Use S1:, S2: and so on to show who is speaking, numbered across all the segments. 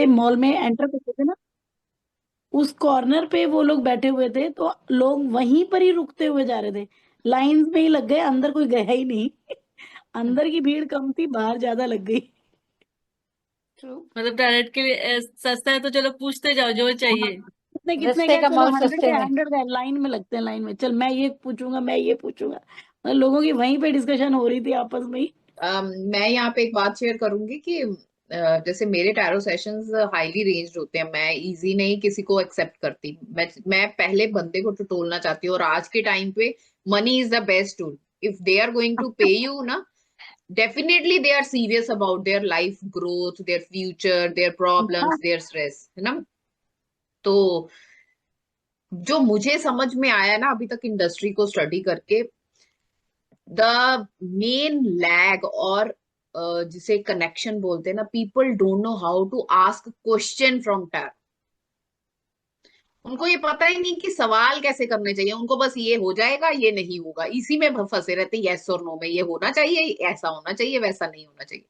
S1: Mall में enter करते थे ना, उस कॉर्नर पे वो लोग बैठे हुए थे, तो लोग वहीं पर ही रुकते हुए जा रहे थे। लाइंस में ही लग गए, अंदर कोई गया ही नहीं। अंदर की भीड़ कम थी, बाहर ज्यादा लग गई।
S2: ट्रू।
S3: मतलब डायरेक्ट के लिए सस्ता है तो चलो पूछते जाओ जो
S1: हाँ,
S3: चाहिए।
S1: कितने कितने
S2: रस्ते
S1: का,
S2: का
S1: चलो
S2: माल
S1: 100
S2: सस्ते
S1: है,
S2: में।
S1: 100 का है, लाइन में लगते हैं, लाइन में चल, मैं ये पूछूंगा, मैं ये पूछूंगा। मतलब लोगों की वहीं पे डिस्कशन हो रही थी आपस में ही।
S4: मैं यहाँ पे एक बात शेयर करूंगी कि जैसे मेरे टैरो सेशंस हाईली रेंज्ड होते हैं, मैं इजी नहीं किसी को एक्सेप्ट करती। मैं पहले बंदे को टटोलना चाहती हूँ, और आज के टाइम पे money is the best tool. If they are going to pay you ना, definitely they are serious about their life growth, their future, their
S1: हाँ,
S4: प्रॉब्लम्स, देयर स्ट्रेस, है ना। तो जो मुझे समझ में आया ना अभी तक इंडस्ट्री को स्टडी करके, द मेन लैग और जिसे कनेक्शन बोलते हैं ना, people don't know how to ask question from tarot. उनको ये पता ही नहीं कि सवाल कैसे करने चाहिए। उनको बस ये हो जाएगा, ये नहीं होगा, इसी में फंसे रहते, यस और नो में, ये होना चाहिए, ऐसा होना चाहिए, वैसा नहीं होना चाहिए।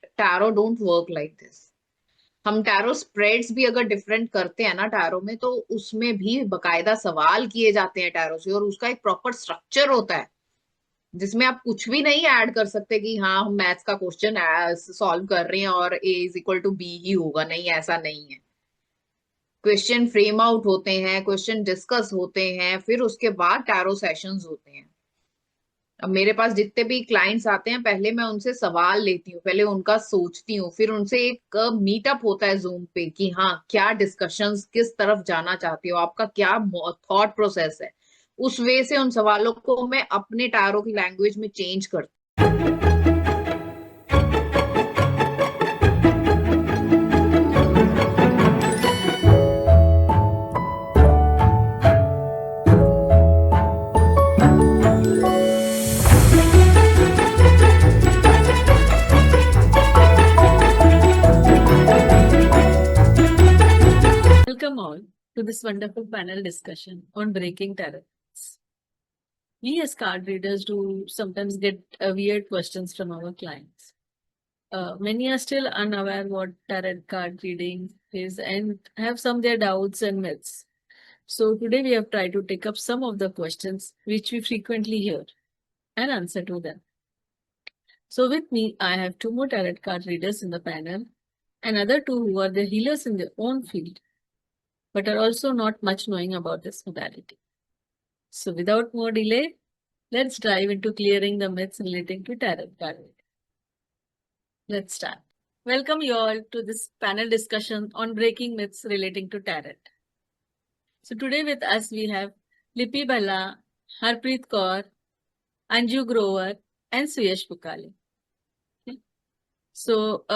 S4: Tarot don't work like this. हम टैरो स्प्रेड्स भी अगर डिफरेंट करते हैं ना टैरो में, तो उसमें भी बकायदा सवाल किए जाते हैं टैरो से, और उसका एक प्रॉपर स्ट्रक्चर होता है जिसमें आप कुछ भी नहीं ऐड कर सकते कि हाँ हम मैथ्स का क्वेश्चन सॉल्व कर रहे हैं और ए इज इक्वल टू बी ही होगा। नहीं, ऐसा नहीं है। क्वेश्चन फ्रेम आउट होते हैं, क्वेश्चन डिस्कस होते हैं, फिर उसके बाद टैरो सेशंस होते हैं। अब मेरे पास जितने भी क्लाइंट्स आते हैं, पहले मैं उनसे सवाल लेती हूँ, पहले उनका सोचती हूँ, फिर उनसे एक मीटअप होता है जूम पे कि हाँ क्या डिस्कशंस, किस तरफ जाना चाहते हो, आपका क्या थॉट प्रोसेस है। उस वे से उन सवालों को मैं अपने टैरो की लैंग्वेज में चेंज करती
S3: Welcome all to this wonderful panel discussion on breaking tarot. We as card readers do sometimes get weird questions from our clients. Many are still unaware what tarot card reading is and have some their doubts and myths. So today we have tried to take up some of the questions which we frequently hear and answer to them. So with me, I have two more tarot card readers in the panel, and other two who are the healers in their own field, but are also not much knowing about this modality. So without more delay, let's dive into clearing the myths relating to tarot card reading. Let's start. Welcome you all to this panel discussion on breaking myths relating to tarot. So today with us we have Lipi Bhala, Harpreet Kaur, Anju Grover, and Suyash Pukale. Okay. So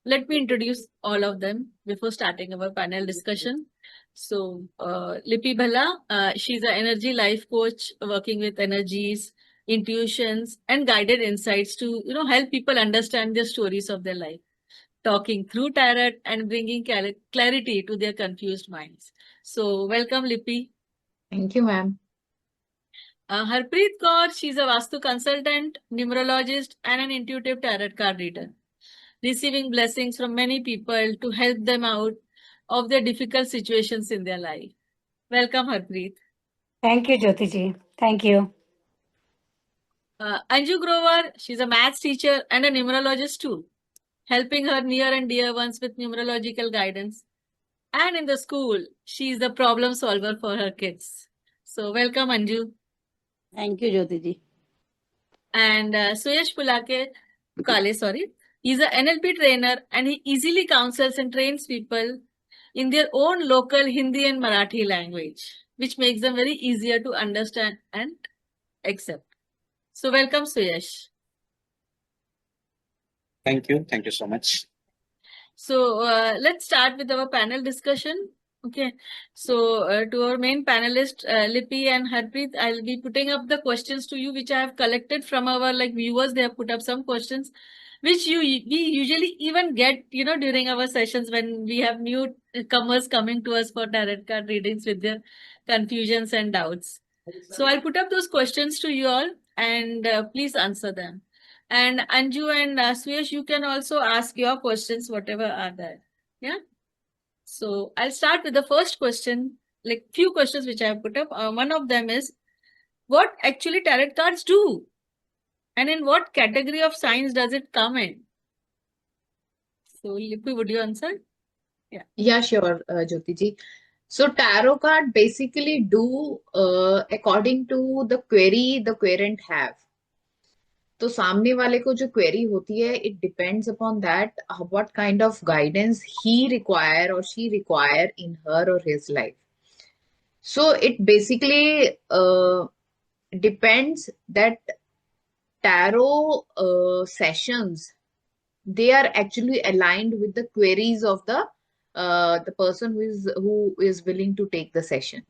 S3: let me introduce all of them before starting our panel discussion. So Lipi Bhala, she's an energy life coach working with energies, intuitions, and guided insights to help people understand the stories of their life, talking through tarot and bringing clarity to their confused minds. So welcome, Lipi.
S4: Thank you, ma'am.
S3: Harpreet Kaur, she's a Vastu consultant, numerologist, and an intuitive tarot card reader, receiving blessings from many people to help them out of their difficult situations in their life. Welcome, Harpreet.
S2: Thank you, Jyoti ji. Thank you.
S3: Anju Grover, she's a maths teacher and a numerologist too, helping her near and dear ones with numerological guidance. And in the school, she's the problem solver for her kids. So welcome, Anju.
S1: Thank you Jyoti ji.
S3: And Suyash Pukale, sorry, he's an NLP trainer and he easily counsels and trains people in their own local Hindi and Marathi language, which makes them very easier to understand and accept. So welcome, Suyash.
S5: Thank you. Thank you so much.
S3: So let's start with our panel discussion. Okay, so to our main panelist, Lipi and Harpreet, I'll be putting up the questions to you, which I have collected from our viewers. They have put up some questions, which we usually even get, during our sessions when we have newcomers coming to us for tarot card readings with their confusions and doubts. So I'll put up those questions to you all, and please answer them. And Anju and Suyash, you can also ask your questions, whatever are there. Yeah. So I'll start with the first question, like few questions which I have put up. One of them is, what actually tarot cards do? And in what category of science does it come in? So Lippy, would you answer?
S4: Yeah, sure, Jyoti ji. So tarot card basically do according to the query the querent have. तो सामने वाले को जो query होती है, it depends upon that what kind of guidance he require or she require in her or his life. So it basically depends that tarot sessions, they are actually aligned with the queries of the person who is willing to take the session.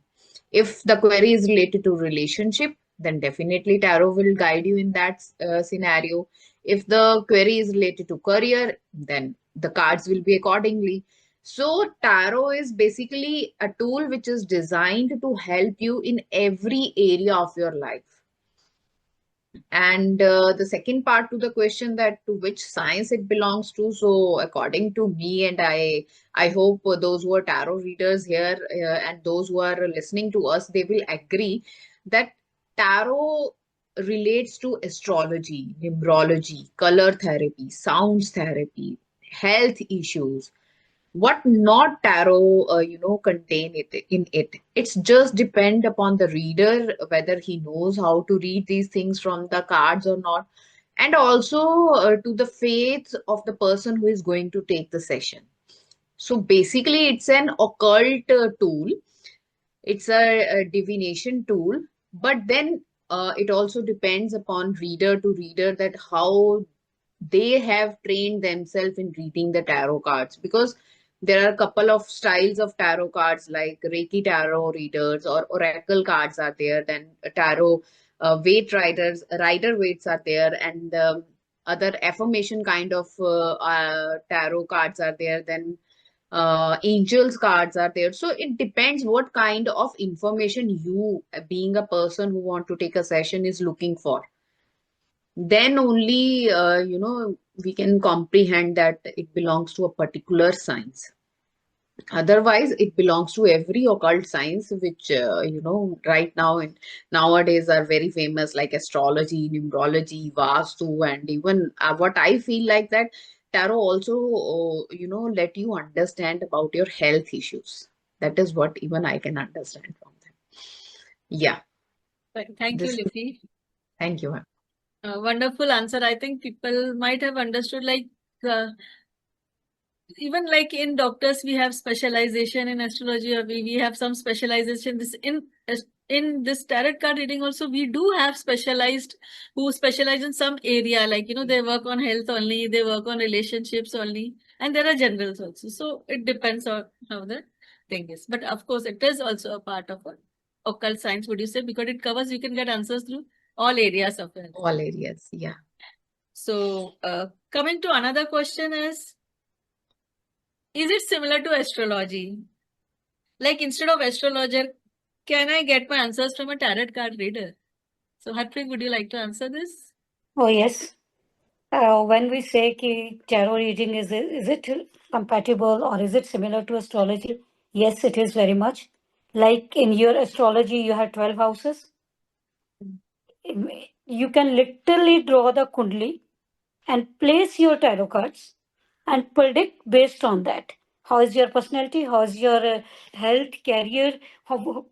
S4: If the query is related to relationship, then definitely tarot will guide you in that scenario. If the query is related to career, then the cards will be accordingly. So tarot is basically a tool which is designed to help you in every area of your life. And the second part to the question, that to which science it belongs to. So according to me, and I hope those who are tarot readers here and those who are listening to us, they will agree that tarot relates to astrology, numerology, color therapy, sounds therapy, health issues. What not tarot contain it in it. It's just depend upon the reader whether he knows how to read these things from the cards or not, and also to the faith of the person who is going to take the session. So basically it's an occult tool. It's a divination tool, but then it also depends upon reader to reader that how they have trained themselves in reading the tarot cards, because there are a couple of styles of tarot cards like Reiki tarot readers or oracle cards are there, then tarot weight riders, rider weights are there, and other affirmation kind of tarot cards are there, then angels cards are there. So it depends what kind of information you, being a person who want to take a session, is looking for. Then only we can comprehend that it belongs to a particular science. Otherwise it belongs to every occult science which right now and nowadays are very famous, like astrology, numerology, vastu, and even what I feel like that tarot also let you understand about your health issues. That is what even I can understand from them. Yeah,
S3: Thank you,
S4: this
S3: Lippy.
S4: thank you, ma'am.
S3: Wonderful answer. I think people might have understood, like even like in doctors, we have specialization in astrology, or we have some specialization in this tarot card reading also. We do have specialized who specialize in some area, like they work on health only, they work on relationships only, and there are generals also. So it depends on how the thing is. But of course, it is also a part of occult science, would you say, because it covers, you can get answers through all areas of it.
S4: All areas, yeah.
S3: So coming to another question is it similar to astrology? Like instead of astrologer, can I get my answers from a tarot card reader? So Harpreet, would you like to answer this?
S2: Oh, yes. When we say ki tarot reading, is it compatible or is it similar to astrology? Yes, it is very much. Like in your astrology, you have 12 houses. You can literally draw the kundli and place your tarot cards and predict based on that. How is your personality? How is your health, career,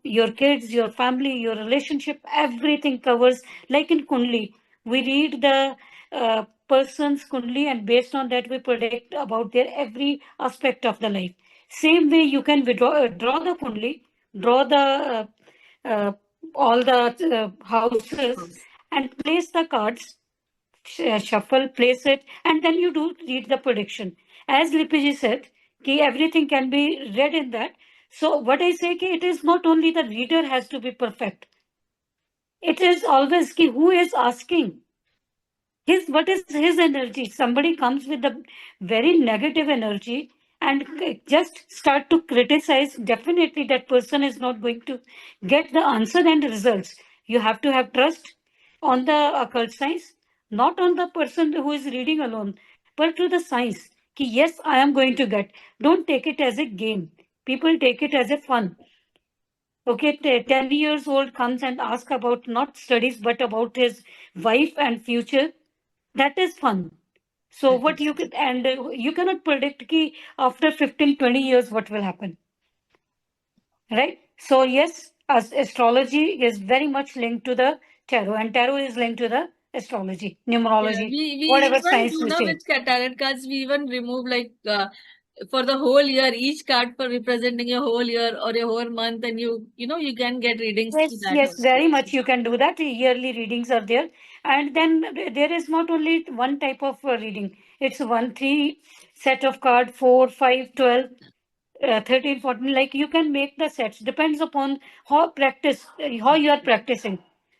S2: your kids, your family, your relationship? Everything covers. Like in Kundli, we read the person's Kundli, and based on that, we predict about their every aspect of the life. Same way, you can draw the Kundli, draw the all the houses, and place the cards, shuffle, place it, and then you do read the prediction. As Lipiji said, ki everything can be read in that. So what I say, ki it is not only the reader has to be perfect. It is always ki who is asking. What is his energy? Somebody comes with a very negative energy and just start to criticize. Definitely that person is not going to get the answer and results. You have to have trust on the occult science, not on the person who is reading alone, but to the science. कि yes, I am going to get. Don't take it as a game. People take it as a fun. Okay, 10 years old comes and asks about not studies, but about his wife and future. That is fun. So what you could, and you cannot predict ki after 15, 20 years, what will happen. Right? So yes, as astrology is very much linked to the tarot, and tarot is linked to the astrology,
S3: Yeah,
S2: numerology,
S3: we
S2: whatever
S3: even
S2: science
S3: do
S2: you
S3: know
S2: say.
S3: which tarot cards we even remove like for the whole year, each card for representing a whole year or a whole month, and you know you can get readings through
S2: Yes,
S3: that
S2: yes,
S3: also.
S2: very much you can do that. Yearly readings are there. And then there is not only one type of reading. It's 1, 3 set of card, 4, 5, 12, 13, 14. Like you can make the sets. Depends upon how you are practicing.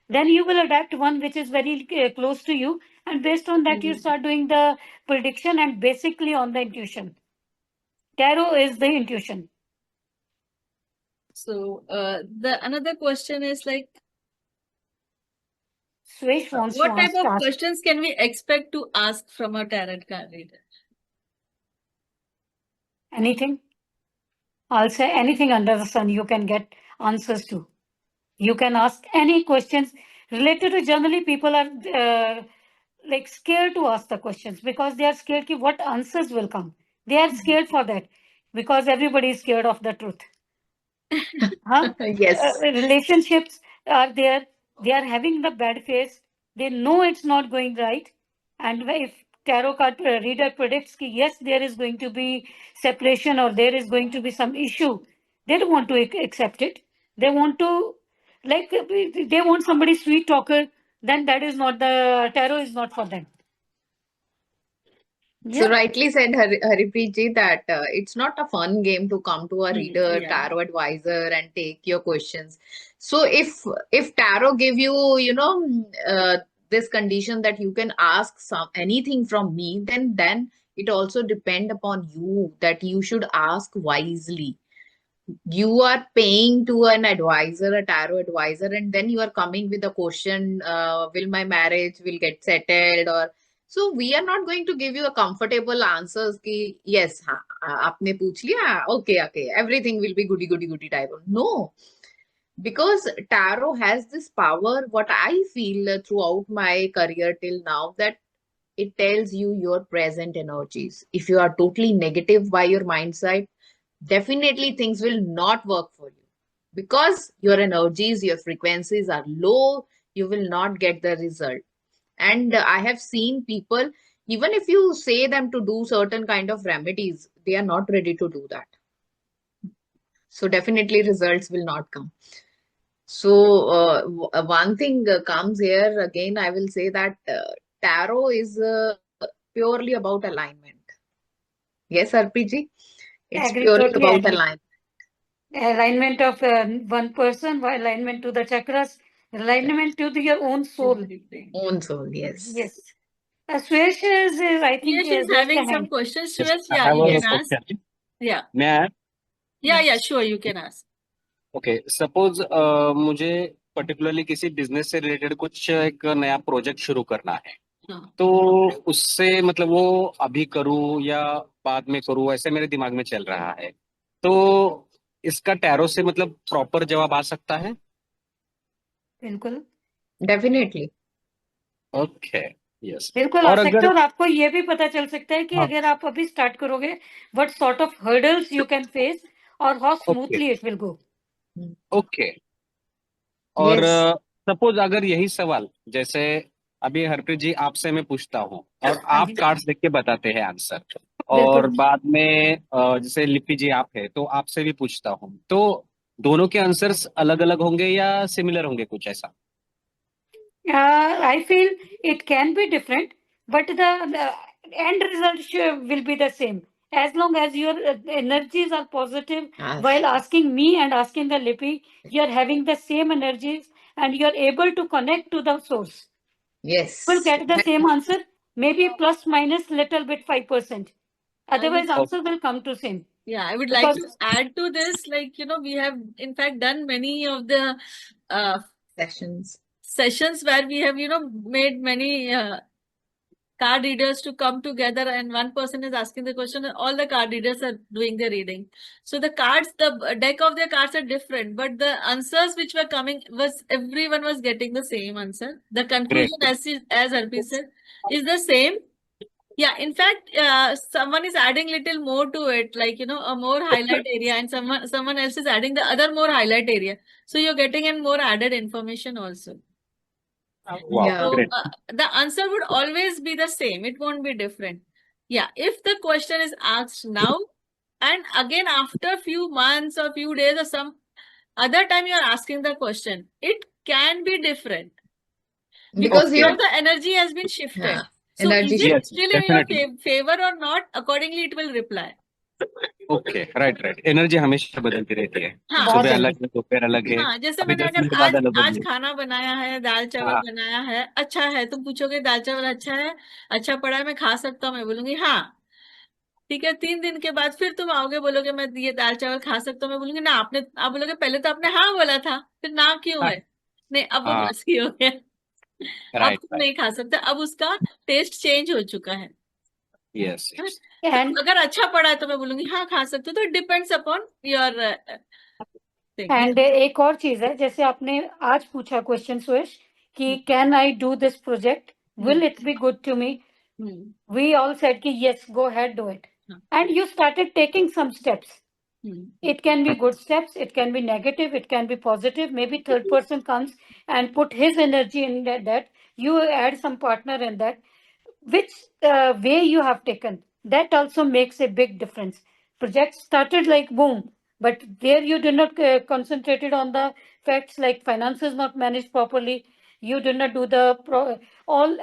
S2: Then you will adapt one which is very close to you. And based on that, you start doing the prediction and basically on the intuition. Tarot is the intuition.
S3: So the another question is like,
S2: Swish wants to
S3: what type of
S2: ask.
S3: questions can we expect to ask from a tarot card reader?
S2: Anything? I'll say anything under the sun you can get answers to. You can ask any questions related to, generally people are like scared to ask the questions because they are scared ki what answers will come. They are scared for that because everybody is scared of the truth. Huh?
S4: Yes.
S2: Relationships are there. They are having the bad phase. They know it's not going right. And if tarot card reader predicts ki yes, there is going to be separation or there is going to be some issue, they don't want to accept it. They want to, like, they want somebody sweet talker. Then that is not the tarot is not for them.
S4: So
S2: Yeah,
S4: rightly said Haripreet ji that it's not a fun game to come to a reader,
S3: Yeah.
S4: tarot advisor and take your questions. So if tarot give you, you know, this condition that you can ask anything from me, then it also depend upon you that you should ask wisely. You are paying to an advisor, a tarot advisor, and then you are coming with a question, will my marriage will get settled, or so we are not going to give you a comfortable answers ki yes हाँ आपने पूछ लिया okay everything will be goody type of no, because tarot has this power, what I feel throughout my career till now, that it tells you your present energies. If you are totally negative by your mindset, definitely things will not work for you because your energies, your frequencies are low. You will not get the result. And I have seen people, even if you say them to do certain kind of remedies, they are not ready to do that. So definitely results will not come. So one thing comes here again, I will say that tarot is purely about alignment. Yes, RPG? It's
S2: agree,
S4: purely
S2: totally
S4: about
S2: agree.
S4: alignment.
S2: Alignment of one person, alignment to the chakras, alignment to your own soul.
S4: Own soul, yes.
S2: Yes. Suresh is, I think,
S3: Suresh is
S2: raised the
S3: having some
S2: hand.
S3: questions.
S5: Yes,
S3: Suresh,
S5: I
S3: yeah,
S5: have
S3: you
S5: a
S3: can ask.
S5: question.
S3: Yeah.
S5: May I?
S3: Yeah, sure, you can ask.
S5: Okay suppose मुझे particularly किसी business से related कुछ एक नया project शुरू करना है
S3: हाँ.
S5: तो उससे मतलब वो अभी करूं या बाद में करूं ऐसे मेरे दिमाग में चल रहा है तो इसका टैरो से मतलब प्रॉपर जवाब आ सकता है
S2: बिल्कुल
S4: Definitely.
S5: ओके यस
S2: बिल्कुल आ
S5: और
S2: सकता है
S5: अगर
S2: और आपको ये भी पता चल सकता है कि
S5: हाँ
S2: अगर आप अभी स्टार्ट करोगे what sort of hurdles you can face और how
S5: okay
S2: smoothly it will go.
S5: Okay और
S4: Yes.
S5: सपोज अगर यही सवाल जैसे अभी हरप्रीत जी आपसे मैं पूछता हूँ और
S2: हाँ
S5: आप
S2: जी,
S5: कार्ड्स देख के बताते हैं आंसर और
S2: बिल्कुल.
S5: बाद में जैसे लिपि जी आप है तो आपसे भी पूछता हूँ तो दोनों के आंसर्स अलग अलग होंगे या सिमिलर होंगे कुछ ऐसा
S2: I feel it can be different, but the end result will be the same. As long as your energies are positive
S4: Ah,
S2: while asking me and asking the Lipi, you are having the same energies and you are able to connect to the source. Will
S4: yes.
S2: get the same answer, maybe plus minus little bit 5%. Otherwise, answer will come to same.
S3: Yeah, I would like to
S2: Because
S3: add to this, like, you know, we have in fact done many of the
S4: Sessions.
S3: sessions where we have, you know, made many card readers to come together, and one person is asking the question and all the card readers are doing the reading. So the cards, the deck of their cards are different, but the answers which were coming was, everyone was getting the same answer. The conclusion, as Arpi said, is the same. Yeah, in fact, someone is adding little more to it, like, a more highlight area, and someone else is adding the other more highlight area. So you're getting in more added information also.
S5: Wow,
S4: Yeah.
S3: So
S5: great.
S3: the answer would always be the same. It won't be different. Yeah, if the question is asked now, and again after few months or few days or some other time you are asking the question, it can be different. Because
S5: Okay.
S3: now the energy has been shifted.
S4: Yeah.
S3: So
S4: Energy
S3: is it
S5: Yes,
S3: still in your
S5: definitely.
S3: favor or not? Accordingly, it will reply.
S5: Okay, right right, energy हमेशा बदलती रहती है,
S3: हाँ,
S2: बहुत
S5: सुबह
S2: जल्दी।
S5: अलग है, दोपहर अलग है,
S3: हाँ, जैसे
S5: अभी
S3: मैंने
S5: 10
S3: अगर
S5: मिनट बाद
S3: आज
S5: अलग
S3: आज
S5: होगी।
S3: खाना बनाया है, दाल चावल
S5: हाँ,
S3: बनाया है, अच्छा है, तुम पूछोगे दाल चावल अच्छा है, अच्छा पड़ा है, मैं खा सकता हूँ, मैं बोलूंगी हाँ। ठीक है, 3 दिन के बाद फिर तुम आओगे, बोलोगे मैं ये दाल चावल खा सकता हूँ, मैं बोलूंगी ना, आप बोलोगे पहले तो आपने हाँ बोला था, फिर ना क्यों है? नहीं, अब वो
S5: हाँ,
S3: बासी हो गया, अब
S5: राइट
S3: तुम
S5: राइट,
S3: नहीं खा सकते, अब उसका टेस्ट चेंज हो चुका है।
S5: यस
S3: है?
S5: यस,
S3: तो
S2: And
S3: अगर अच्छा पड़ा है तो मैं बोलूंगी हाँ खा सकते हो, तो depends upon your thing.
S2: And एक और चीज है, जैसे आपने आज पूछा क्वेश्चन सुयश कि can I do this project, will it be good to me, we all said कि yes, go ahead, do it, and you started taking some steps. It can be good steps, it can be negative, it can be positive. Maybe third person comes and put his energy in that. You add some partner in that. Which way you have taken, that also makes a big difference. Project started like boom, but there you did not concentrated on the facts like finances not managed properly. You did not do the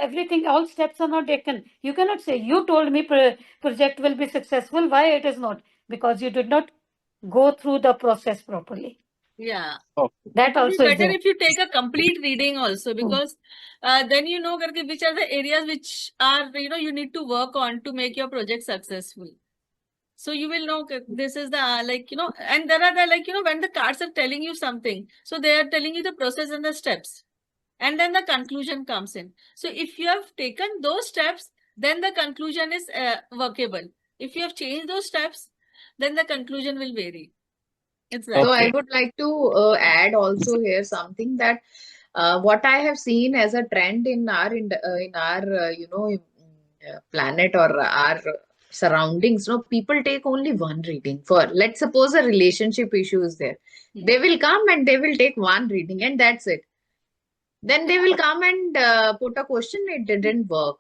S2: everything, all steps are not taken. You cannot say you told me project will be successful, why it is not? Because you did not go through the process properly.
S3: Yeah.
S5: Okay,
S2: That
S3: It would
S2: also
S3: be
S2: is
S3: better
S2: there.
S3: if you take a complete reading also, because then you know karke which are the areas which are, you need to work on to make your project successful. So you will know this is the and there are the when the cards are telling you something, so they are telling you the process and the steps, and then the conclusion comes in. So if you have taken those steps, then the conclusion is workable. If you have changed those steps, then the conclusion will vary. It's that.
S4: So I
S5: Okay.
S4: would like to add also here something that what I have seen as a trend in our planet or our surroundings. No, people take only one reading for. Let's suppose a relationship issue is there. They will come and they will take one reading and that's it. Then they will come and put a question. It didn't work.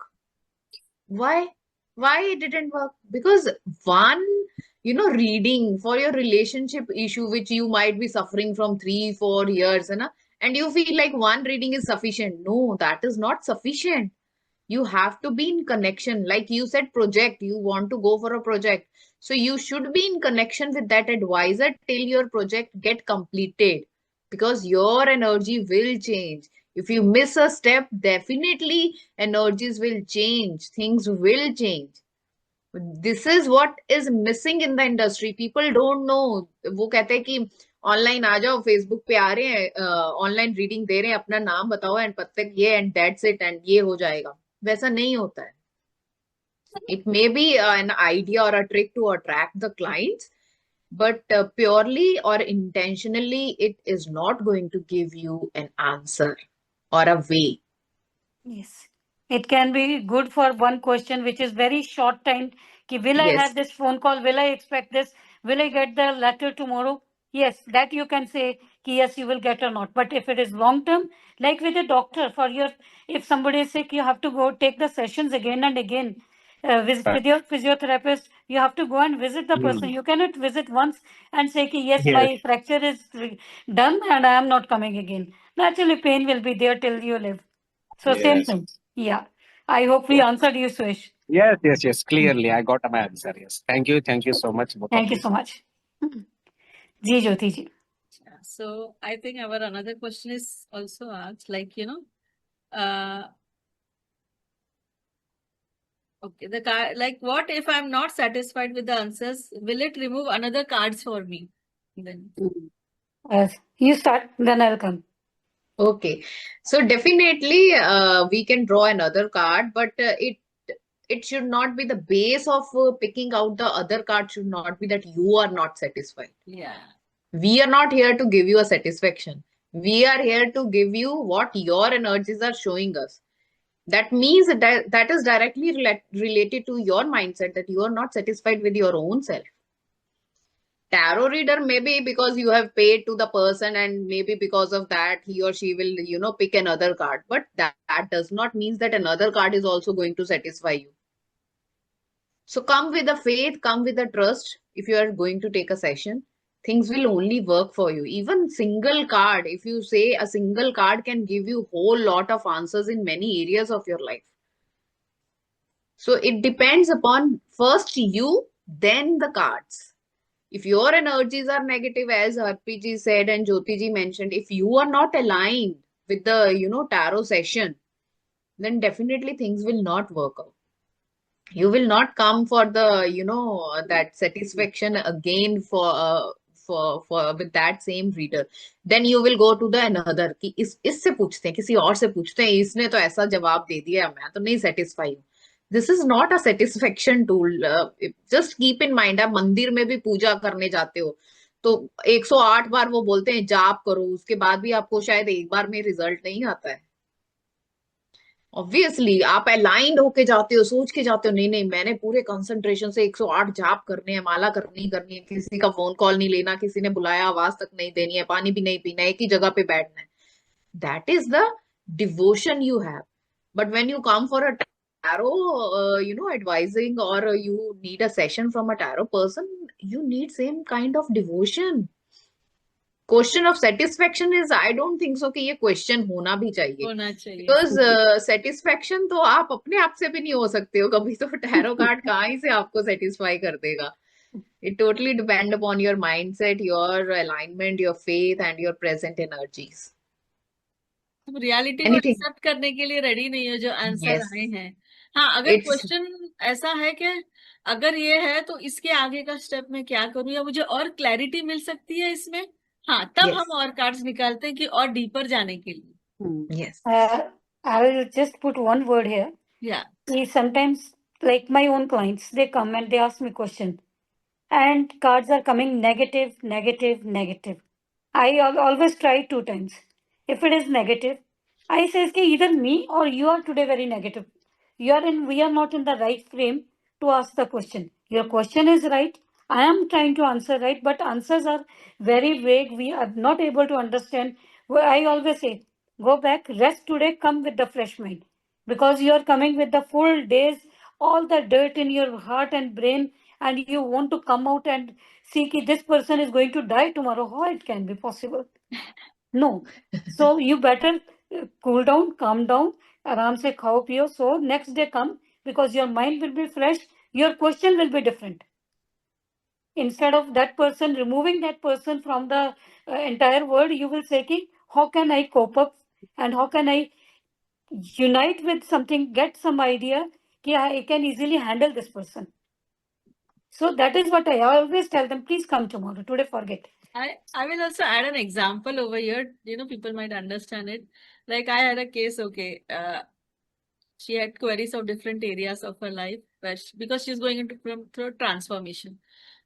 S4: Why? Why it didn't work? Because one, reading for your relationship issue, which you might be suffering from 3-4 years, and you feel like one reading is sufficient. No, that is not sufficient. You have to be in connection. Like you said, project, you want to go for a project. So you should be in connection with that advisor till your project get completed, because your energy will change. If you miss a step, definitely energies will change, things will change. This is what is missing in the industry. People don't know. वो कहते हैं कि online आ जाओ, Facebook पे आ रहे हैं, online reading दे रहे हैं, अपना नाम बताओ एंड पत्ते ये एंड दैट्स इट एंड ये हो जाएगा. वैसा नहीं होता है. It may be an idea or a trick to attract the clients, but purely or intentionally, it is not going to give you an answer or a way.
S2: Yes. It can be good for one question, which is very short time. Ki, will I
S4: Yes.
S2: have this phone call? Will I expect this? Will I get the letter tomorrow? Yes, that you can say ki, yes, you will get or not. But if it is long term, like with a doctor, if somebody is sick, you have to go take the sessions again and again. With your physiotherapist, you have to go and visit the person. You cannot visit once and say ki, yes,
S5: Yes.
S2: my fracture is done and I am not coming again. Naturally, pain will be there till you live. So same
S5: Yes.
S2: thing. Yeah. I hope we answered you, Swish.
S5: Yes. Clearly, I got my answer. Yes. Thank you so much, both of
S2: Thank you so much. Ji Jyoti ji.
S3: Yeah. So I think our another question is also asked, okay, the card, like, what if I'm not satisfied with the answers? Will it remove another cards for me? Then
S2: You start, then I'll come.
S4: Okay, so definitely we can draw another card, but it should not be the base of picking out the other card should not be that you are not satisfied.
S3: Yeah.
S4: We are not here to give you a satisfaction. We are here to give you what your energies are showing us. That means that is directly related to your mindset, that you are not satisfied with your own self. Tarot reader, maybe because you have paid to the person and maybe because of that he or she will pick another card, but that does not mean that another card is also going to satisfy you. So come with a faith, come with a trust. If you are going to take a session, things will only work for you. Even single card, if you say a single card can give you whole lot of answers in many areas of your life. So it depends upon first you, then the cards. If your energies are negative, as Harpreet ji said and Jyoti ji mentioned, if you are not aligned with the tarot session, then definitely things will not work out. You will not come for the that satisfaction again for with that same reader. Then you will go to the another कि इससे पूछते हैं, किसी और से पूछते हैं, इसने तो ऐसा जवाब दे दिया, मैं तो नहीं satisfy हूँ. This is not a satisfaction tool. Just keep in mind, आप मंदिर में भी पूजा करने जाते हो तो 108 बार वो बोलते हैं जाप करो, उसके बाद भी आपको शायद एक बार में रिजल्ट नहीं आता है. ऑब्वियसली आप अलाइंड होके जाते हो, सोच के जाते हो, नहीं नहीं मैंने पूरे कंसंट्रेशन से 108 जाप करने हैं, माला करनी है, किसी का फोन कॉल नहीं लेना, किसी ने बुलाया आवाज तक नहीं देनी है, पानी भी नहीं पीना है, एक ही जगह पे बैठना है. That is the devotion you have. But when you come for a tarot advising, or you need a session from a tarot person, you need same kind of devotion. Question of satisfaction is, I don't think so कि ये question होना भी चाहिए.
S3: होना चाहिए.
S4: Because satisfaction तो आप अपने आप से भी नहीं हो सकते हो कभी, तो tarot card कहाँ ही से आपको satisfy कर देगा. It totally depend upon your mindset, your alignment, your faith and your present energies.
S3: तुम रियलिटी को
S4: Anything.
S3: एक्सेप्ट करने के लिए रेडी नहीं हो जो आंसर
S4: Yes.
S3: आए हैं. हाँ, अगर
S4: It's-
S3: क्वेश्चन ऐसा है कि अगर ये है तो इसके आगे का स्टेप मैं क्या करूँ, या मुझे और क्लैरिटी मिल सकती है इसमें, हाँ तब
S4: Yes.
S3: हम और कार्ड्स निकालते हैं कि और डीपर जाने के लिए.
S4: Yes.
S2: I will just put one word here.
S3: या
S2: Sometimes, like my own clients, they come and they ask me question, and cards are coming negative, negative, negative. I always try 2 times. If it is negative, I say कि either me or you are today very negative. We are not in the right frame to ask the question. Your question is right. I am trying to answer right, but answers are very vague. We are not able to understand. Well, I always say, go back, rest today, come with the fresh mind. Because you are coming with the full days, all the dirt in your heart and brain, and you want to come out and see कि this person is going to die tomorrow. How it can be possible? No. So you better cool down, calm down, आराम से खाओ पियो. So next day come, because your mind will be fresh, your question will be different. Instead of that person, removing that person from the entire world, you will say कि how can I cope up and how can I unite with something, get some idea कि I can easily handle this person. So that is what I always tell them, please come tomorrow. Today forget.
S3: I will also add an example over here. People might understand it. Like I had a case, okay, she had queries of different areas of her life, because she's going through transformation.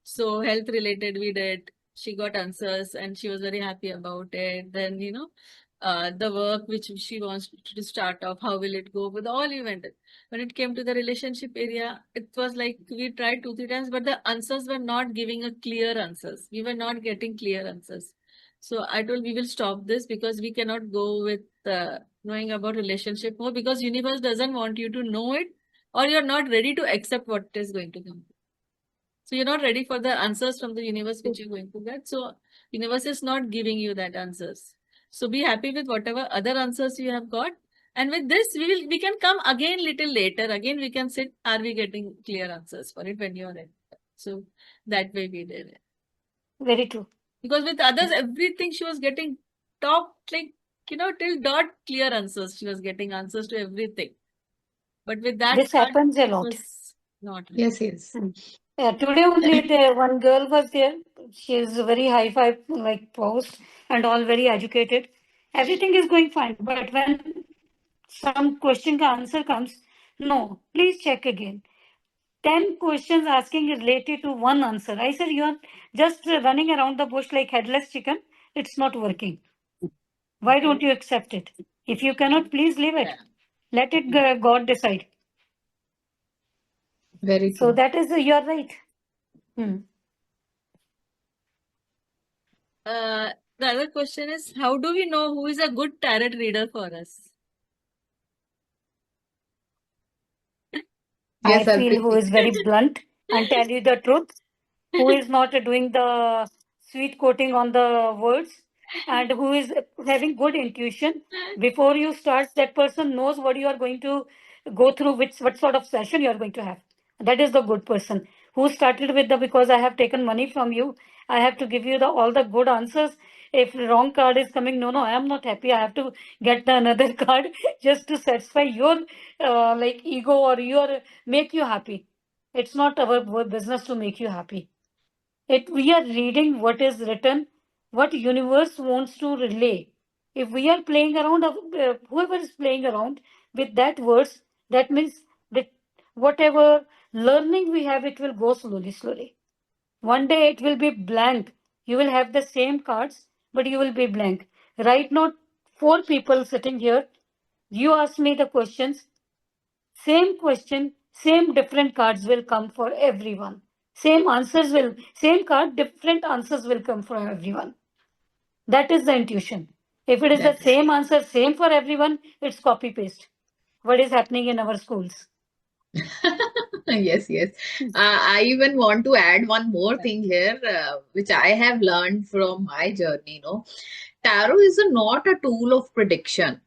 S3: So health related, we did. She got answers and she was very happy about it. Then, the work which she wants to start off, how will it go? With all event. When it came to the relationship area, it was like we tried 2-3 times, but the answers were not giving a clear answers. We were not getting clear answers. So I told we will stop this, because we cannot go with knowing about relationship more, because universe doesn't want you to know it, or you're not ready to accept what is going to come. So you're not ready for the answers from the universe which you're going to get. So universe is not giving you that answers. So be happy with whatever other answers you have got. And with this, we can come again little later. Again, we can sit, are we getting clear answers for it when you're ready? So that way we did it.
S2: Very true.
S3: Because with others, everything she was getting top, like, till dot clear answers. She was getting answers to everything. But with that,
S2: This happens a lot.
S3: Not
S4: Yes, yes.
S2: Today only one girl was there. She is very high-fi like post and all very educated. Everything is going fine. But when some question ka answer comes, No, please check again. 10 questions asking is related to one answer. I said, you are just running around the bush like headless chicken. It's not working. Why don't you accept it? If you cannot, please leave it.
S3: Yeah.
S2: Let it God decide.
S4: Very
S2: So
S4: true.
S2: that is, you're right. Hmm.
S3: The other question is, how do we know who is a good tarot reader for us?
S2: I
S4: Yes,
S2: feel who
S4: Arpit.
S2: is very blunt and tell you the truth, who is not doing the sweet coating on the words, and who is having good intuition. Before you start, that person knows what you are going to go through, what sort of session you are going to have. That is the good person who started with the because I have taken money from you, I have to give you all the good answers. If wrong card is coming, no, I am not happy. I have to get the another card just to satisfy your like ego or your make you happy. It's not our business to make you happy. We are reading what is written, what universe wants to relay. If we are playing around, whoever is playing around with that words, that means that whatever learning we have, it will go slowly, slowly. One day it will be blank. You will have the same cards, but you will be blank. Right now, 4 people sitting here. You ask me the questions. Same question, same different cards will come for everyone. Same card, different answers will come for everyone. That is the intuition. If it is the
S4: That is
S2: same answer, same for everyone, it's copy paste. What is happening in our schools?
S4: yes, yes. I even want to add one more thing here, which I have learned from my journey. Tarot is not a tool of prediction.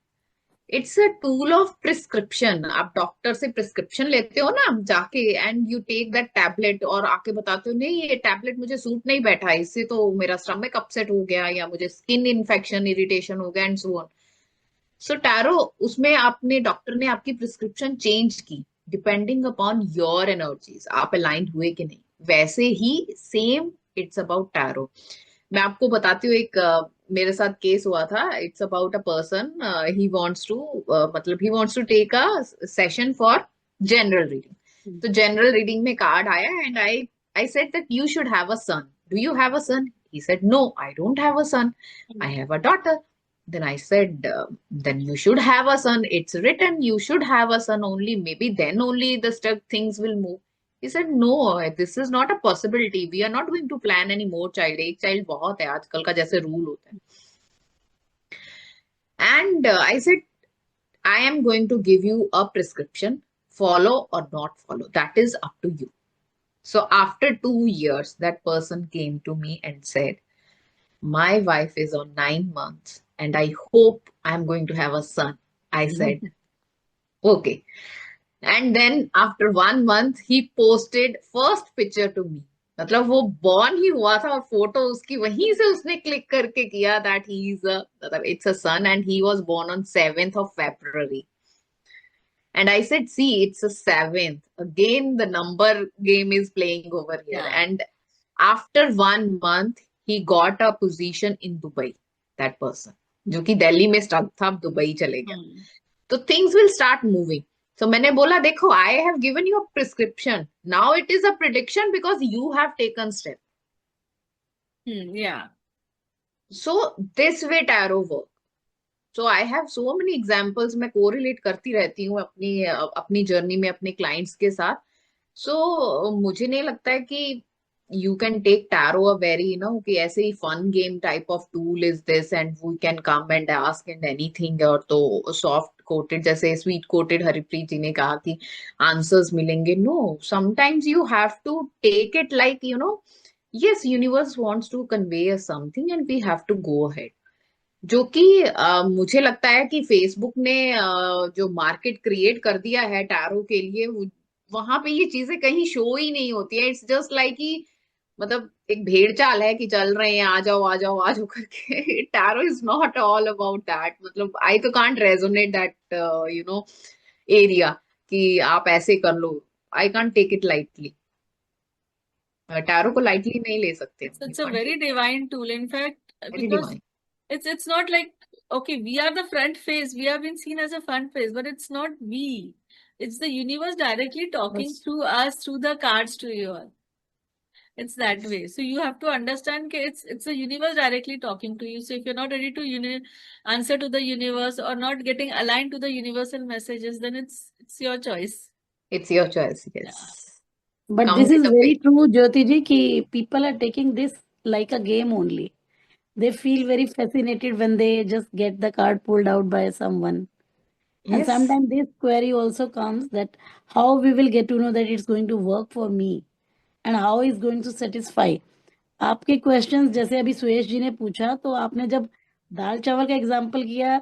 S4: It's a tool of prescription. आप doctor से prescription लेते हो ना जाके, and you take that tablet और आके बताते हो नहीं ये टैबलेट मुझे सूट नहीं बैठा, इससे तो मेरा स्टमक अपसेट हो गया या मुझे स्किन इन्फेक्शन इरिटेशन हो गया and so on. So tarot उसमें आपने डॉक्टर ने आपकी प्रिस्क्रिप्शन चेंज की डिपेंडिंग अपॉन योर एनर्जीज, आप अलाइंड हुए कि नहीं. वैसे ही सेम इट्स अबाउट टैरो. मैं आपको बताती हूँ एक मेरे साथ केस हुआ था. It's about a person, he wants to मतलब he wants to take a session for general reading. तो जनरल रीडिंग में कार्ड आया and I said that you should have a son. Do you have a son? He said no, I don't have a son, I have a daughter. Then I said, then you should have a son. It's written, you should have a son only. Maybe then only the things will move. He said, no, this is not a possibility. We are not going to plan any more child. एक child बहुत है आजकल का जैसे rule होता है. And I said, I am going to give you a prescription. Follow or not follow. That is up to you. So after 2 years, that person came to me and said, my wife is on 9 months and I hope I'm going to have a son. I said, okay. And then after 1 month, he posted first picture to me. मतलब वो born ही हुआ था और photo उसकी वहीं से उसने click करके किया दैट ही इज मतलब it's a son and he was born on 7th of February. And I said, see, it's a 7th. Again, the number game is playing over here.
S3: Yeah.
S4: And after 1 month, he got a position in Dubai, that person. जो कि दिल्ली में stuck था, अब Dubai चले गया. तो things will start moving. So मैंने बोला देखो, I have given you a prescription. Now it is a prediction because you have taken step.
S3: Yeah.
S4: So this way tarot work. So I have so many examples. मैं correlate करती रहती हूँ अपनी journey में अपने क्लाइंट्स के साथ. So मुझे नहीं लगता है कि you can take tarot a very कि ऐसे ही fun game type of tool is this and we can come and ask and anything, और तो soft coated जैसे sweet coated हरिप्रीत जी ने कहा कि answers मिलेंगे. No, sometimes you have to take it like yes, universe wants to convey us something and we have to go ahead. जो कि मुझे लगता है कि फेसबुक ने जो मार्केट क्रिएट कर दिया है टैरो के लिए, वहां पे ये चीजें कहीं शो ही नहीं होती है. इट्स जस्ट लाइक कि मतलब एक भेड़ चाल है कि चल रहे हैं आ जाओ आ जाओ आ जाओ करके. Tarot is not all about that. मतलब आई तो कांट रेजोनेट दैट एरिया कि आप ऐसे कर लो. I can't take it lightly. Tarot को लाइटली नहीं ले सकते.
S3: It's a very divine tool. In fact,
S4: very
S3: because
S4: divine.
S3: it's not like, okay, we are the front face. We have been seen as a front face, but it's not we. It's the universe directly talking
S1: Yes.
S3: through us through the cards to you all. It's that way. So you have to understand that it's the universe directly talking to you. So if you're not ready to answer to the universe or not getting aligned to the universal messages, then it's your choice.
S4: It's your choice.
S3: Yeah.
S4: Yes.
S1: But
S4: Come
S1: this
S4: with
S1: is
S4: a
S1: very
S4: pick.
S1: true, Jyoti ji, ki people are taking this like a game only. They feel very fascinated when they just get the card pulled out by someone. And
S4: Yes.
S1: sometimes this query also comes that how we will get to know that it's going to work for me and how it's going to satisfy. आपके questions जैसे अभी सुयेश जी ने पूछा तो आपने जब दाल चावल का एग्जांपल किया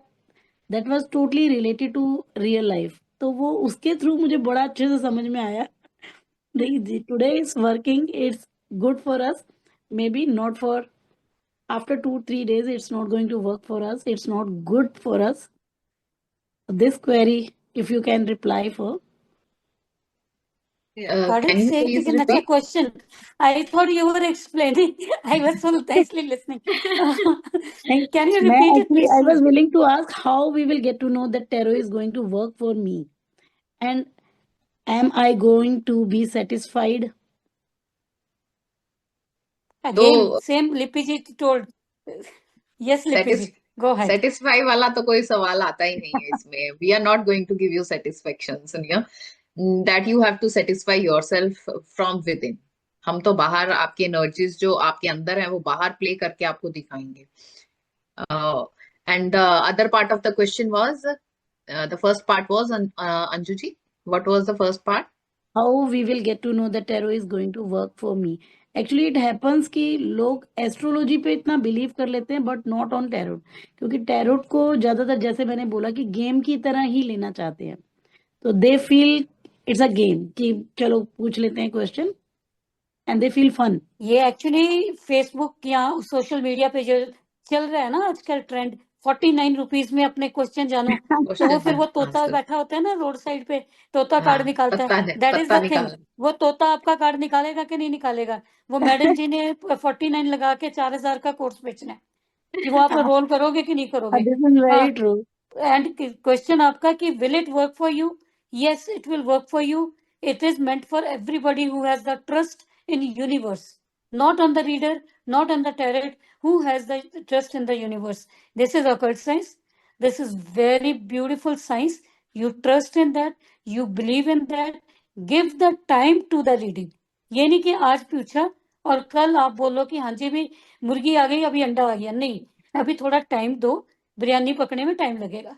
S1: that was totally related to real life, तो वो उसके थ्रू मुझे बड़ा अच्छे से समझ में आया today is working, it's good for us, may be not for after 2-3 days it's not going to work for us, it's not good for us. This query if you can reply for.
S2: Pardon,
S4: Can you
S2: say it
S4: please
S2: again. That's a
S4: repeat?
S2: question. I thought you were explaining. I was so nicely listening.
S1: Thank-
S2: Can you
S1: मैं
S2: repeat it,
S1: actually
S2: please?
S1: I was willing to ask how we will get to know that tarot is going to work for me, and am I going to be satisfied?
S2: Again,
S4: तो
S2: same Lippy ji told. Yes, Lippy ji, go ahead.
S4: Satisfy वाला तो कोई सवाल आता ही नहीं है इसमें. We are not going to give you satisfaction, सुनिए. That you have to satisfy yourself from within. हम तो बाहर आपकी एनर्जीज जो आपके अंदर है वो बाहर प्ले करके आपको दिखाएंगे. And the other part of the question was, the first part was, Anju ji, what was the first part?
S1: How we will get to know that tarot is going to work for me? Actually it happens कि लोग astrology पे इतना believe कर लेते हैं but not on tarot, क्योंकि tarot को ज्यादातर जैसे मैंने बोला कि गेम की तरह ही लेना चाहते हैं, तो they feel it's a game कि चलो पूछ लेते हैं question and they feel fun.
S2: ये एक्चुअली फेसबुक या सोशल मीडिया पे जो चल रहा है ना आजकल ट्रेंड, 49 रुपीज में अपने क्वेश्चन जानो, तो वो फिर वो तोता
S4: आंसर.
S2: बैठा होता है ना रोड साइड पे, तोता कार्ड
S4: हाँ,
S2: निकालता है.
S4: पत्ता
S2: दैट इज
S4: पत्ता
S2: द थिंग.
S4: निकाल.
S2: वो तोता आपका कार्ड निकालेगा कि नहीं निकालेगा? वो मैडम जी ने 49 लगा के 4000 का कोर्स बेचना है कि वो आप रोल करोगे कि नहीं करोगे.
S1: This is very true.
S2: And question आपका कि will it work for you? Yes, it will work for you. It is meant for everybody who has the trust in universe, not on the reader, not on the tarot, who has the trust in the universe. This is occult science. This is very beautiful science. You trust in that, you believe in that. Give the time to the reading. ये नहीं कि आज पूछा और कल आप बोलो कि हाँ जी भी मुर्गी आ गई अभी अंडा आ गया. नहीं, अभी थोड़ा टाइम दो, बिरयानी पकने में टाइम लगेगा.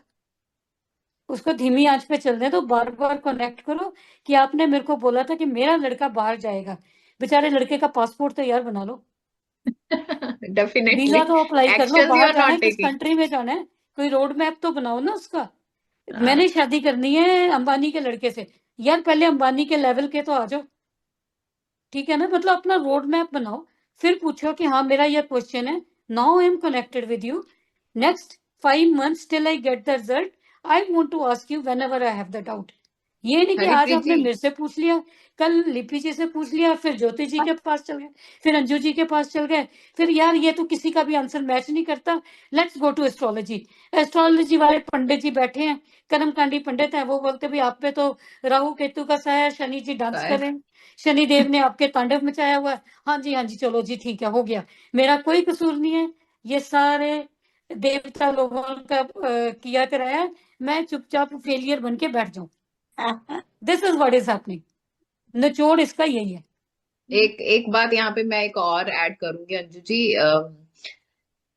S2: उसको धीमी आंच पे चलने दो. बार बार कनेक्ट करो कि आपने मेरे को बोला था कि मेरा लड़का बाहर जाएगा. बेचारे लड़के का पासपोर्ट तो यार बना लो,
S4: डेफिनेटली.
S2: वीजा तो अप्लाई कर लो.
S4: एक्शंस यू
S2: बाहर
S4: आर
S2: जाना है,
S4: नॉट
S2: किस
S4: टेकिंग.
S2: कंट्री में जाना है, कोई रोड मैप तो बनाओ ना उसका. मैंने शादी करनी है अंबानी के लड़के से, यार पहले अंबानी के लेवल के तो आ जाओ. ठीक है ना? मतलब अपना रोड मैप बनाओ, फिर पूछो कि हाँ मेरा ये क्वेश्चन है, now I am connected with you. Next 5 months till I get the result, I want to ask you whenever I have the doubt. ये नहीं कि आज
S4: हरिप्रीत
S2: आपने
S4: जी,
S2: मेरे से पूछ लिया, कल लिपि जी से पूछ लिया, फिर ज्योति जी के पास चल गए, फिर अंजू जी के पास चल गए, फिर यार ये तो किसी का भी आंसर मैच नहीं करता, let's go to astrology. Astrology वाले पंडित जी बैठे हैं, कर्मकांडी पंडित हैं, वो बोलते भी आप पे तो राहु केतु का साया है, शनि जी डांस कर रहे हैं, शनि देव ने आपके तांडव मचाया हुआ है. हाँ जी चलो जी ठीक है, हो गया, मेरा कोई कसूर नहीं है, ये सारे देवता लोगों का किया कराया है, मैं चुपचाप फेलियर बन के बैठ जाऊं. This is what is happening. निचोड़ इसका यही है.
S4: एक बात यहाँ पे मैं एक और ऐड करूंगी अंजू जी.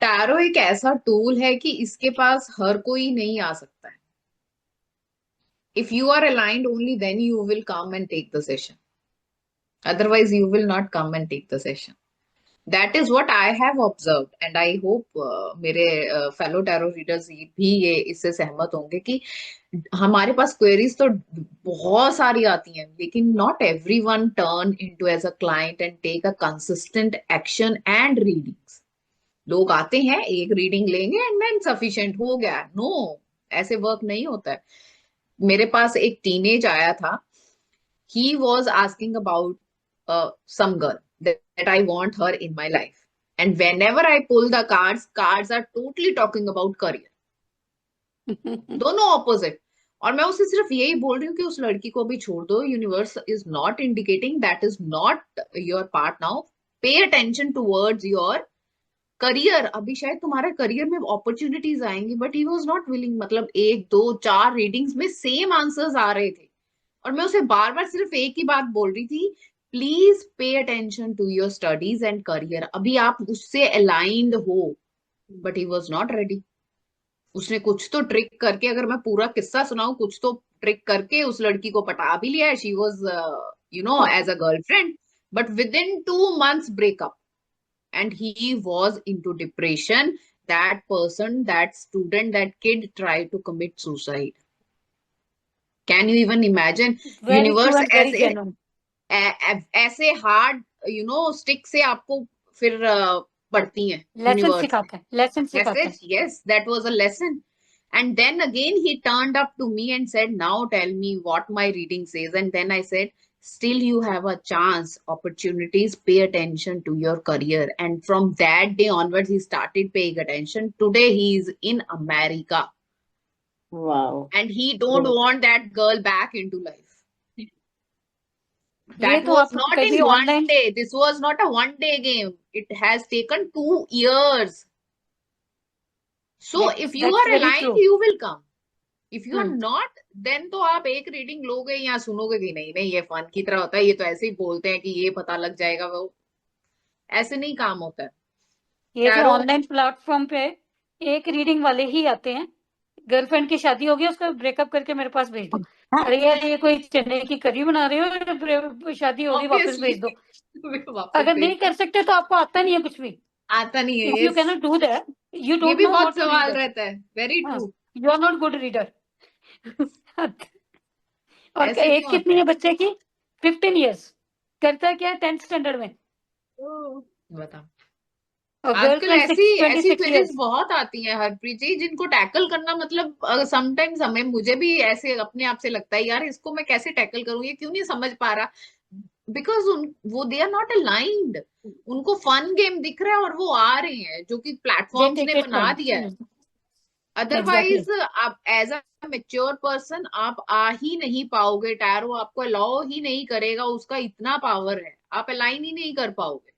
S4: टैरो एक ऐसा टूल है कि इसके पास हर कोई नहीं आ सकता है. If you are aligned only then you will come and take the session, otherwise you will not come and take the session. That is what I have observed, and I hope मेरे fellow tarot readers भी ये इससे सहमत होंगे कि हमारे पास queries तो बहुत सारी आती हैं, लेकिन not everyone turn into as a client and take a consistent action and readings. लोग आते हैं, एक रीडिंग लेंगे and then sufficient हो गया. No, ऐसे वर्क नहीं होता है. मेरे पास एक टीनेज आया था. He was asking about some girl that I want her in my life. And whenever I pull the cards are totally talking about career. दोनों opposite. और मैं उसे सिर्फ यही बोल रही हूँ कि उस लड़की को भी छोड़ दो. Universe is not indicating, that is not your part now. Pay attention towards your career. अभी शायद तुम्हारे करियर में अपॉर्चुनिटीज आएंगी, but he was not willing. मतलब 1 2 4 रीडिंग्स में सेम आंसर्स आ रहे थे और मैं उसे बार बार सिर्फ एक ही बात बोल रही थी, please pay attention to your studies and career. अभी आप उससे अलाइंड हो, but he was not ready. उसने कुछ तो ट्रिक करके, अगर मैं पूरा किस्सा सुनाऊं, कुछ तो ट्रिक करके उस लड़की को पटा भी लिया है. She was as a girlfriend, but within 2 months breakup. And he was into depression. That person, that student, that kid tried to commit suicide. Can you even imagine?
S2: Very true
S4: Universe
S2: and very genuine.
S4: ऐसे hard stick से आपको फिर पढ़ती हैं.
S2: Lesson
S4: universe
S2: सिखाता है, lesson सिखाता है.
S4: message, yes, that was a lesson. And then again he turned up to me and said, now tell me what my reading says. And then I said, still you have a chance, opportunities, pay attention to your career. And from that day onwards he started paying attention. Today he is in America
S1: Wow.
S4: and he don't
S1: Good.
S4: want that girl back into life.
S2: ये
S4: That
S2: तो
S4: was
S2: आप
S4: not
S2: कभी
S4: in one
S2: online
S4: day. This was not a 1 day game. It has taken 2 years. So if you
S2: that's
S4: are
S2: very
S4: aligned,
S2: true.
S4: you will come. If you are
S2: Hmm.
S4: not, then तो आप एक reading लोगे या सुनोगे कि नहीं नहीं ये फन की तरह होता है, ये तो ऐसे ही बोलते हैं कि ये पता लग जाएगा. वो ऐसे नहीं काम होता है.
S2: ये जो
S4: टैरो
S2: ऑनलाइन प्लेटफॉर्म पे एक रीडिंग वाले ही आते हैं. गर्लफ्रेंड की शादी होगी, उसको ब्रेकअप करके मेरे पास भेज दो. अरे यार, ये कोई चने की करी बना रहे हो, शादी होगी वापस भेज दो.
S4: वापस
S2: अगर
S4: भेज
S2: नहीं कर सकते तो आपको आता नहीं है कुछ भी.
S4: आता नहीं है.
S2: इफ यू
S4: ये
S2: can not do that, you
S4: ये
S2: डोंट
S4: भी
S2: नो हाउ
S4: बहुत
S2: टू रीड
S4: सवाल
S2: इट.
S4: रहता है. Very true.
S2: You are not good reader. और
S4: ऐसे
S2: एक
S4: क्यों
S2: कितनी
S4: होता
S2: है बच्चे की? 15 years. करता क्या है 10th स्टैंडर्ड में.
S4: है? बता.
S2: और
S4: आजकल
S2: गर्लफ्रेंड
S4: ऐसी ऐसी
S2: 26
S4: क्वेरीज
S2: years.
S4: बहुत आती हैं हरप्रीत जी, जिनको टैकल करना मतलब समटाइम्स हमें, मुझे भी ऐसे अपने आप से लगता है यार इसको मैं कैसे टैकल करूं, ये क्यों नहीं समझ पा रहा. बिकॉज वो दे आर नॉट अलाइंड. उनको फन गेम दिख रहा है और वो आ रहे हैं जो कि
S2: They
S4: प्लेटफॉर्म्स
S2: take
S4: ने
S2: it
S4: बना
S2: fun.
S4: दिया है.
S2: Exactly.
S4: अदरवाइज आप एज अ मेच्योर पर्सन आप आ ही नहीं पाओगे. टैरो आपको अलाउ ही नहीं करेगा, उसका इतना पावर है, आप अलाइन ही नहीं कर पाओगे.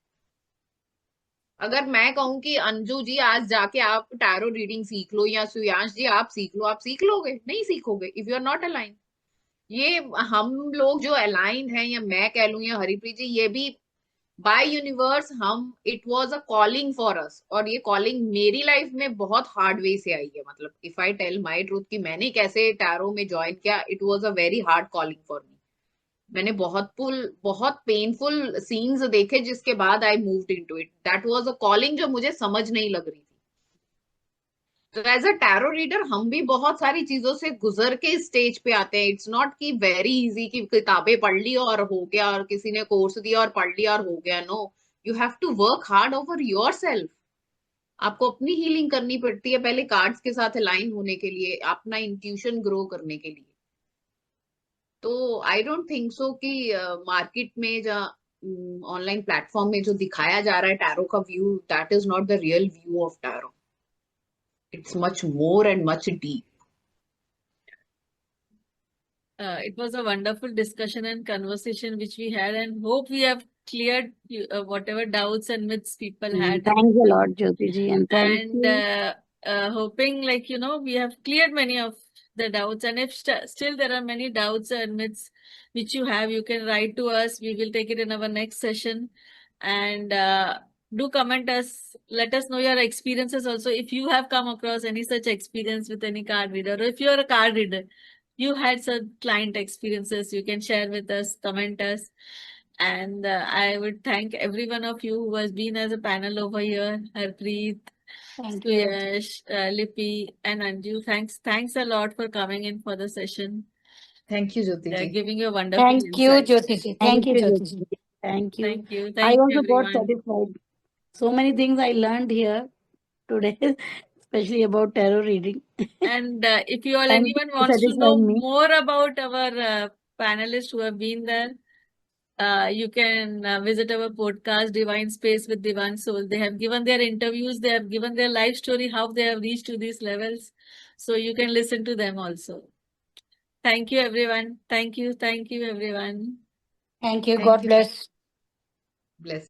S4: अगर मैं कहूं कि अंजू जी आज जाके आप टैरो रीडिंग सीख लो या सुयांश जी आप सीख लो, आप सीख लोगे? नहीं सीखोगे if you are not align. ये हम लोग जो अलाइन हैं, या मैं कह लूं या हरिप्रीत जी, ये भी बाय यूनिवर्स हम, it was a calling for us. और ये कॉलिंग मेरी लाइफ में बहुत हार्ड वे से आई है. मतलब if I tell my truth कि मैंने कैसे टैरो में ज्वाइन किया, it was a very hard calling for me. मैंने बहुत पेनफुल सीन्स देखे जिसके बाद I moved into it. That was a calling जो मुझे समझ नहीं लग रही थी. तो एज अ टैरो रीडर हम भी बहुत सारी चीजों से गुजर के इस स्टेज पे आते हैं. इट्स नॉट कि वेरी इजी कि किताबें पढ़ ली और हो गया, और किसी ने कोर्स दिया और पढ़ लिया और हो गया. No, you have to work hard over yourself. आपको अपनी हीलिंग करनी पड़ती है पहले कार्ड्स के साथ अलाइन होने के लिए, अपना इंट्यूशन ग्रो करने के लिए. तो आई डोंट थिंक सो कि मार्केट में या ऑनलाइन प्लेटफॉर्म में जो दिखाया जा रहा है टैरो का view, that is not the real view of tarot. It's much more and much deep.
S3: It was a wonderful discussion and conversation which we had, and hope we have cleared whatever doubts and myths people had.
S1: Thanks a lot, Jyoti ji, and thank
S3: And
S1: you.
S3: hoping, like, we have cleared many of the doubts. And if still there are many doubts and myths which you have, you can write to us. We will take it in our next session. And do comment us, let us know your experiences also. If you have come across any such experience with any card reader, or if you are a card reader, you had some client experiences, you can share with us, comment us. And I would thank every one of you who has been as a panel over here. Harpreet,
S2: Thank you.
S3: Suyash, Lippy, and Anju. Thanks a lot for coming in for the session.
S4: Thank you, Jyoti ji.
S3: Giving you wonderful
S2: Thank you,
S3: insights.
S2: Jyoti ji. Thank you, Jyoti ji.
S1: Thank you.
S3: Thank you.
S1: I
S3: Thank you,
S1: also got
S3: everyone.
S1: satisfied. So many things I learned here today, especially about tarot reading.
S3: And if you all,
S1: Thank
S3: anyone
S1: you for
S3: wants to know
S1: satisfying me.
S3: more about our panelists who have been there, you can visit our podcast, Divine Space with Divine Soul. They have given their interviews, they have given their life story, how they have reached to these levels. So you can listen to them also. Thank you, everyone. Thank you, everyone.
S2: Thank you.
S4: Thank
S2: God
S4: you.
S2: bless.
S4: Bless.